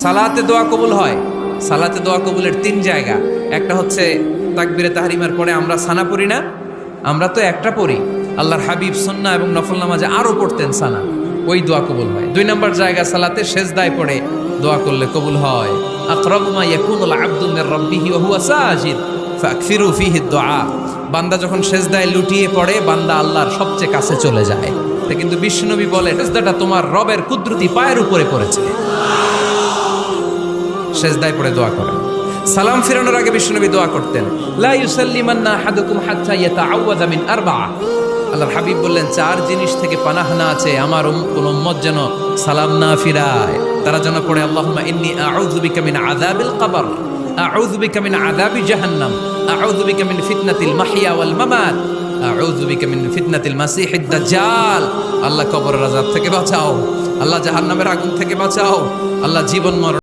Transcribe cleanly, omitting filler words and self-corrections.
সালাতে দোয়া কবুল হয়। সালাতে দোয়া কবুলের তিন জায়গা। একটা হচ্ছে তাকবীরে তাহরিমার পরে আমরা সানা পড়ি না, আমরা তো একটা পড়ি। আল্লাহর হাবিব সুন্নাহ এবং নফল নামাজে আরো পড়তেন সানা, ওই দোয়া কবুল হয়। দুই নম্বর জায়গা সালাতে সেজদায় পড়ে দোয়া করলে কবুল হয়। আকরাবু মা ইয়াকুনুল আবদু মির রাব্বিহি ওয়া হুয়া সাজিদ ফাকফিরু ফীহি দুআ। বান্দা যখন সেজদায় লুটিয়ে পড়ে, বান্দা আল্লাহর সবচেয়ে কাছে চলে যায়। তা কিন্তু বিশ্বনবী বলে, সেজদাটা তোমার রবের কুদরতি পায়ের উপরে পড়েছে। সেজদায় পড়ে দোয়া করেন। সালাম ফিরানোর আগে বিশ্বনবী দোয়া করতেন, লা ইউসাল্লিমান্না আহাদুকুম হাত্তা ইয়াতাআওয়াযা মিন আরবা'a। আল্লাহর হাবিব বললেন, চার জিনিস থেকে পানাহ না আছে আমার কোন উম্মত যেন সালাম না ফিরায়। তারা যেন পড়ে, আল্লাহুম্মা ইন্নী আউযু বিকা মিন আযাবিল কবর, আউযু বিকা মিন আযাবি জাহান্নাম, আউযু বিকা মিন ফিতনাতিল মাহইয়া ওয়াল মামাত, আউযু বিকা মিন ফিতনাতিল মাসিহিদ দাজ্জাল। আল্লাহ কবরের আযাব থেকে বাঁচাও, আল্লাহ জাহান্নামের আগুন থেকে বাঁচাও, আল্লাহ জীবন মরণ